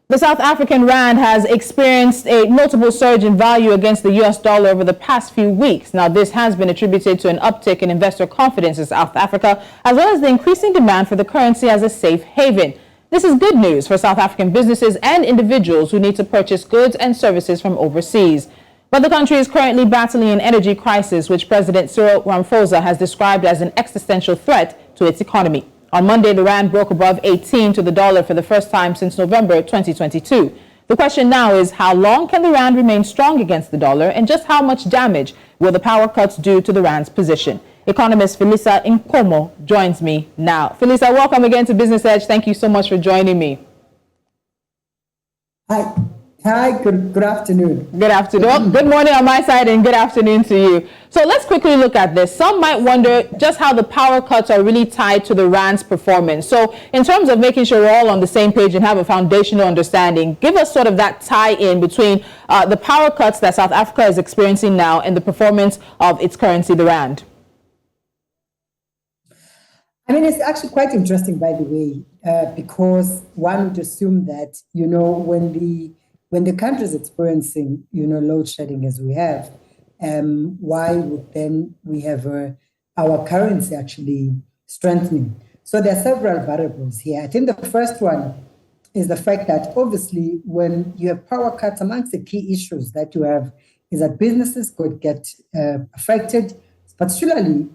The South African rand has experienced a notable surge in value against the US dollar over the past few weeks. Now, this has been attributed to an uptick in investor confidence in South Africa, as well as the increasing demand for the currency as a safe haven. This is good news for South African businesses and individuals who need to purchase goods and services from overseas. But the country is currently battling an energy crisis, which President Cyril Ramaphosa has described as an existential threat to its economy. On Monday, the rand broke above 18 to the dollar for the first time since November 2022. The question now is, how long can the rand remain strong against the dollar, and just how much damage will the power cuts do to the rand's position? Economist Phelisa Nkomo joins me now. Phelisa, welcome again to Business Edge. Thank you so much for joining me. Hi, good afternoon. Good afternoon. Well, good morning on my side and good afternoon to you. So let's quickly look at this. Some might wonder just how the power cuts are really tied to the rand's performance. So in terms of making sure we're all on the same page and have a foundational understanding, give us sort of that tie-in between the power cuts that South Africa is experiencing now and the performance of its currency, the rand. I mean, it's actually quite interesting, by the way, because one would assume that, when the country is experiencing, load shedding as we have, why would then we have our currency actually strengthening? So there are several variables here. I think the first one is the fact that obviously when you have power cuts, amongst the key issues that you have is that businesses could get affected, particularly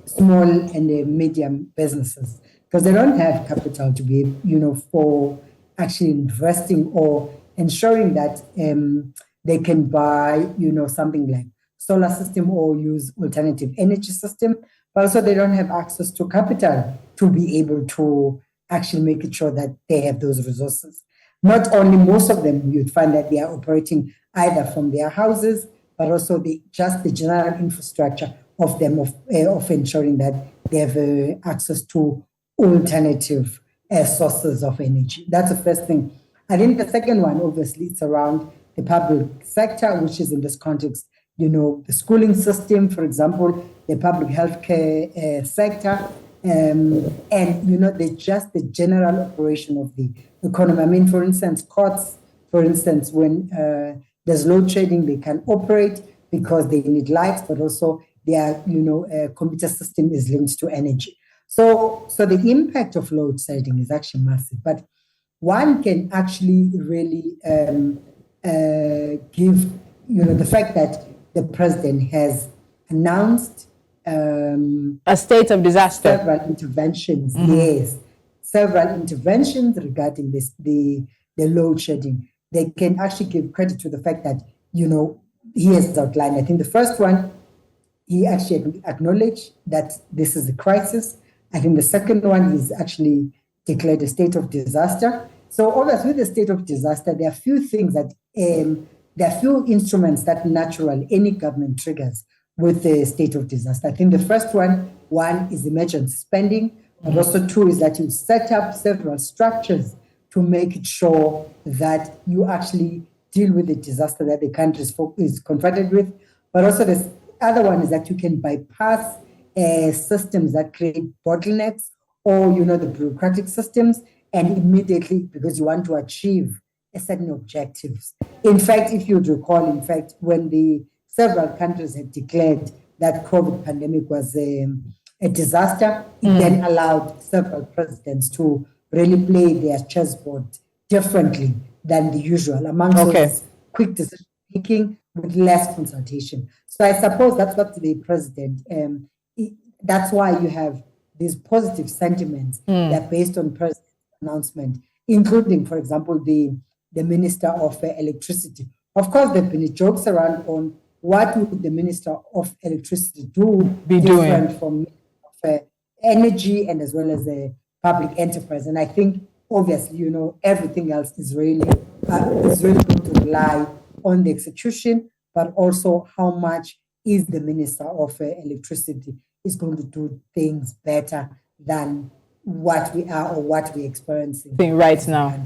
small and medium businesses, because they don't have capital to be, for actually investing or ensuring that they can buy, something like solar system or use alternative energy system, but also they don't have access to capital to be able to actually make it sure that they have those resources. Not only, most of them, you'd find that they are operating either from their houses, but also just the general infrastructure of them, of ensuring that they have access to alternative sources of energy. That's the first thing. I think the second one, obviously, it's around the public sector, which is in this context, the schooling system, for example, the public healthcare sector, and, the general operation of the economy. I mean, for instance, courts, for instance, when there's load shedding, they can operate because they need lights, but also their, computer system is linked to energy. So the impact of load shedding is actually massive, but one can actually really give, the fact that the president has announced a state of disaster. Several interventions, yes, several interventions regarding the load shedding. They can actually give credit to the fact that, he has outlined. I think the first one, he actually acknowledged that this is a crisis. I think the second one is actually declared a state of disaster. So obviously with the state of disaster, there are few things that, there are few instruments that naturally any government triggers with the state of disaster. I think the first one is emergency spending, but also two is that you set up several structures to make it sure that you actually deal with the disaster that the country is confronted with. But also the other one is that you can bypass systems that create bottlenecks or, the bureaucratic systems, and immediately, because you want to achieve a certain objectives. In fact, if you'd recall, when the several countries had declared that COVID pandemic was a disaster, it then allowed several presidents to really play their chessboard differently than the usual, amongst those quick decision making with less consultation. So I suppose that's what the president, that's why you have these positive sentiments that are based on president's announcement, including, for example, the Minister of Electricity. Of course, there have been jokes around on what would the Minister of Electricity be doing from energy and as well as the public enterprise. And I think, obviously, everything else is really going to rely on the execution, but also how much is the Minister of Electricity is going to do things better than what we are or what we're experiencing right now.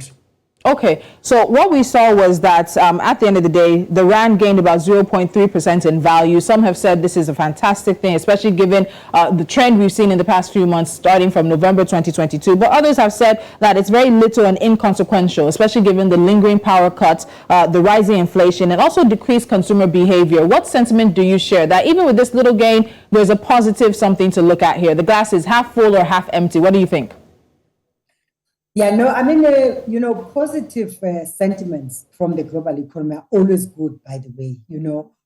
Okay, so what we saw was that at the end of the day, the rand gained about 0.3% in value. Some have said this is a fantastic thing, especially given the trend we've seen in the past few months, starting from November 2022. But others have said that it's very little and inconsequential, especially given the lingering power cuts, the rising inflation, and also decreased consumer behavior. What sentiment do you share that even with this little gain, there's a positive something to look at here? The glass is half full or half empty. What do you think? Yeah, no, I mean, positive sentiments from the global economy are always good, by the way,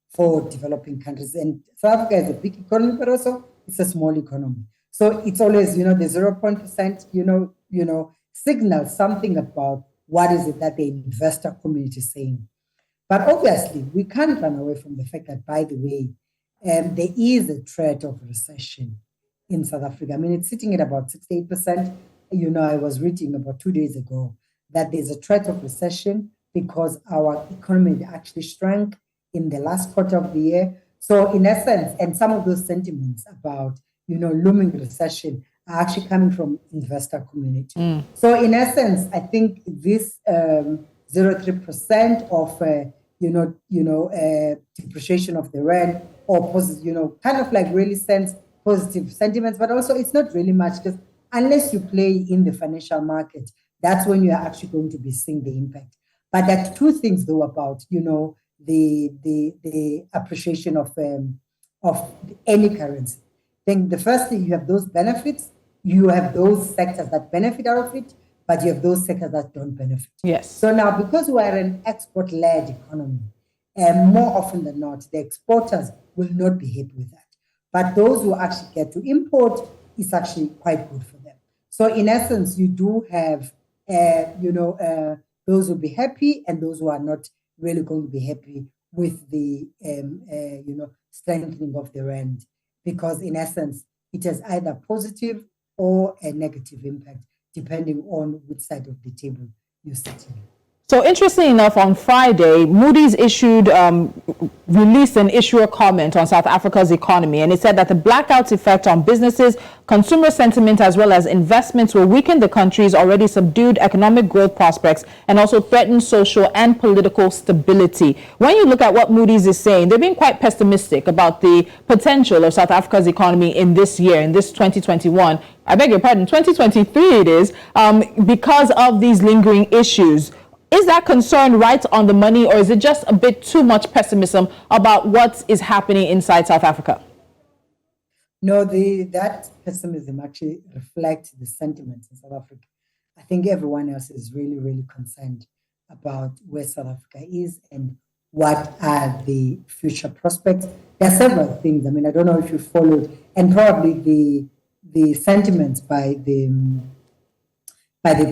for developing countries. And South Africa is a big economy, but also it's a small economy. So it's always, the 0%, signals something about what is it that the investor community is saying. But obviously, we can't run away from the fact that, by the way, there is a threat of recession in South Africa. I mean, it's sitting at about 68%. I was reading about 2 days ago that there's a threat of recession because our economy actually shrank in the last quarter of the year. So in essence, and some of those sentiments about, looming recession are actually coming from investor community. So in essence, I think this 0.3% of, depreciation of the rand or positive, kind of like really sends positive sentiments, but also it's not really much because unless you play in the financial market, that's when you are actually going to be seeing the impact. But there are two things, though, about the appreciation of any currency. I think the first thing, you have those benefits, you have those sectors that benefit out of it, but you have those sectors that don't benefit. Yes. So now, because we are an export-led economy, more often than not, the exporters will not be happy with that. But those who actually get to import, is actually quite good for them. So in essence, you do have, those who will be happy and those who are not really going to be happy with the, strengthening of the rand, because in essence, it has either positive or a negative impact, depending on which side of the table you're sitting in. So interestingly enough, on Friday, Moody's released an issuer comment on South Africa's economy, and it said that the blackouts effect on businesses, consumer sentiment, as well as investments will weaken the country's already subdued economic growth prospects and also threaten social and political stability. When you look at what Moody's is saying, they're being quite pessimistic about the potential of South Africa's economy in this year, in this 2021. I beg your pardon, 2023 it is, because of these lingering issues. Is that concern right on the money, or is it just a bit too much pessimism about what is happening inside South Africa? No, that pessimism actually reflects the sentiments in South Africa. I think everyone else is really, really concerned about where South Africa is and what are the future prospects. There are several things. I mean, I don't know if you followed, and probably the sentiments by the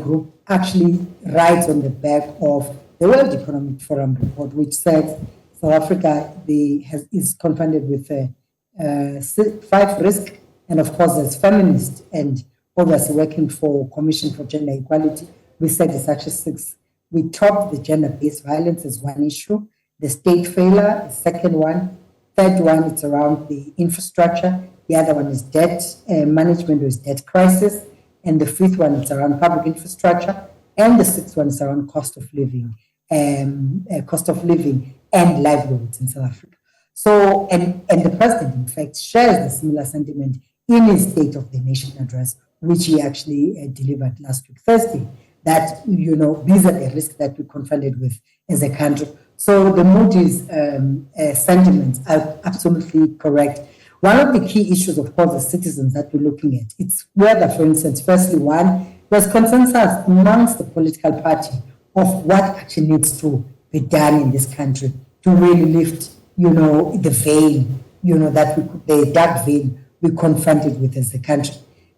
group actually rides on the back of the World Economic Forum report, which says South Africa is confronted with 5 risks, and of course, as feminists and obviously working for Commission for Gender Equality, we said it's actually 6. We topped the gender-based violence as one issue, the state failure, the second one, third one, it's around the infrastructure, the other one is debt management, or is debt crisis, and the fifth one is around public infrastructure, and the sixth one is around cost of living and livelihoods in South Africa. So, and the president, in fact, shares a similar sentiment in his State of the Nation address, which he actually delivered last week, Thursday, that, these are the risks that we're confronted with as a country. So the Moody's sentiments are absolutely correct. One of the key issues, of course, the citizens that we're looking at, it's whether, for instance, firstly, there's consensus amongst the political party of what actually needs to be done in this country to really lift, the veil, the dark veil we're confronted with as a country.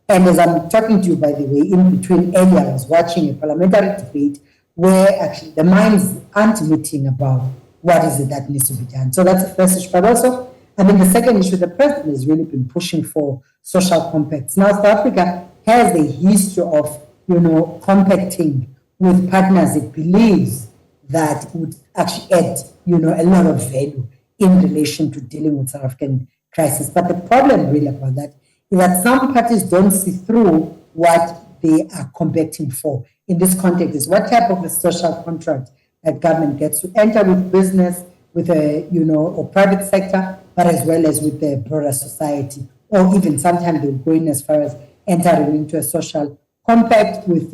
And as I'm talking to you, by the way, in between earlier, I was watching a parliamentary debate where actually the minds aren't meeting about what is it that needs to be done. So that's the first issue. But also, the second issue, the president has really been pushing for social compacts. Now, South Africa has a history of, compacting with partners it believes that would actually add, a lot of value in relation to dealing with South African crisis. But the problem really about that is that some parties don't see through what they are compacting for in this context is what type of a social contract that government gets to enter with business, with a, or private sector, but as well as with the broader society, or even sometimes they're going as far as entering into a social compact with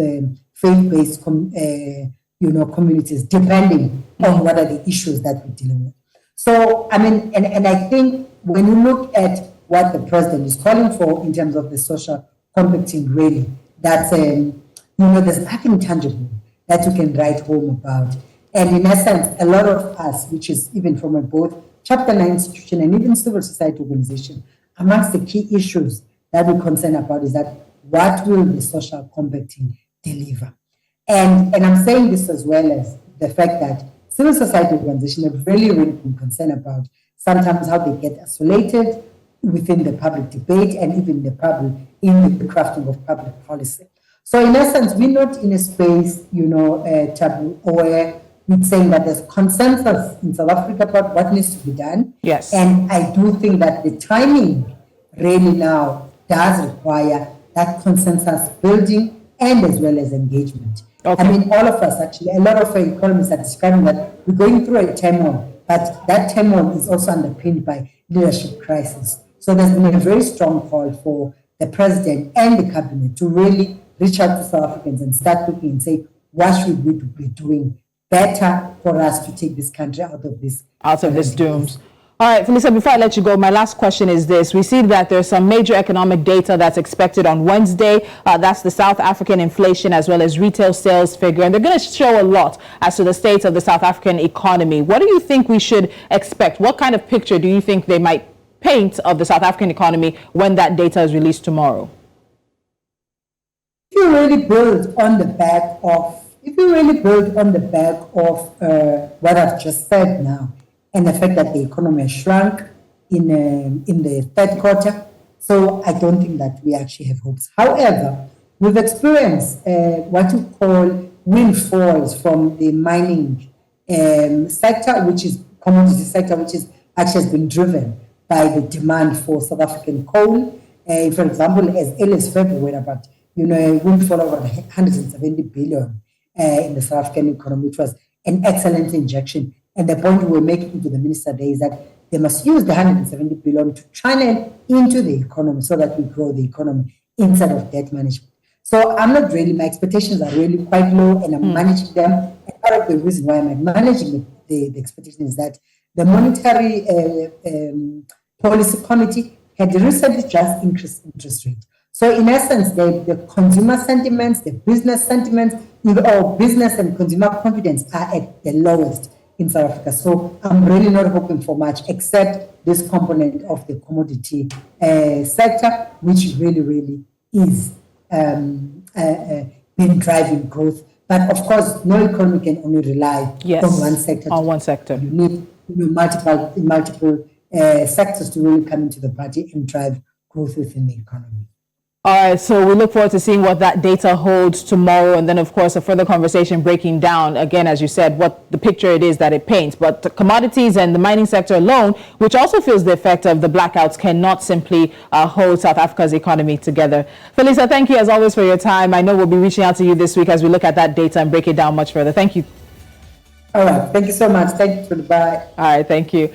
faith-based, communities, depending on what are the issues that we're dealing with. So, I mean, and I think when you look at what the president is calling for in terms of the social compacting, really, that's, there's nothing tangible that you can write home about. And in essence, a lot of us, which is even from both Chapter 9 institution and even civil society organization, amongst the key issues that we're concerned about is that what will the social compacting deliver? And I'm saying this as well as the fact that civil society organizations have really been concerned about sometimes how they get isolated within the public debate and even the public in the crafting of public policy. So in essence, we're not in a space, taboo, where we're saying that there's consensus in South Africa about what needs to be done. Yes. And I do think that the timing really now does require that consensus building and as well as engagement. Okay. I mean, all of us actually, a lot of economists are describing that we're going through a turmoil, but that turmoil is also underpinned by leadership crisis. So there's been a very strong call for the president and the cabinet to really reach out to South Africans and start looking and say, what should we be doing better for us to take this country out of this dooms? All right, Phelisa, before I let you go, my last question is this. We see that there's some major economic data that's expected on Wednesday. That's the South African inflation as well as retail sales figure. And they're going to show a lot as to the state of the South African economy. What do you think we should expect? What kind of picture do you think they might paint of the South African economy when that data is released tomorrow? If you really build on the back of what I've just said now, and the fact that the economy has shrunk in the third quarter, so I don't think that we actually have hopes. However, we've experienced what you call windfalls from the mining sector, which is commodity sector, which is actually has been driven by the demand for South African coal. For example, as early as February, about a windfall of 170 billion in the South African economy, which was an excellent injection. And the point we were making to the minister there is that they must use the 170 billion to channel into the economy so that we grow the economy instead of debt management. So I'm not really, my expectations are really quite low and I'm managing them. And part of the reason why I'm managing the expectation is that the Monetary Policy Committee had recently just increased interest rate. So in essence, the consumer sentiments, the business sentiments, or business and consumer confidence are at the lowest in South Africa. So I'm really not hoping for much except this component of the commodity sector, which really is been driving growth. But of course, no economy can only rely on one sector. On one sector. You need multiple sectors to really come into the party and drive growth within the economy. All right, so we look forward to seeing what that data holds tomorrow, and then, of course, a further conversation breaking down, again, as you said, what the picture it is that it paints. But the commodities and the mining sector alone, which also feels the effect of the blackouts, cannot simply hold South Africa's economy together. Phelisa, thank you, as always, for your time. I know we'll be reaching out to you this week as we look at that data and break it down much further. Thank you. All right, thank you so much. Thank you for the bye. All right, thank you.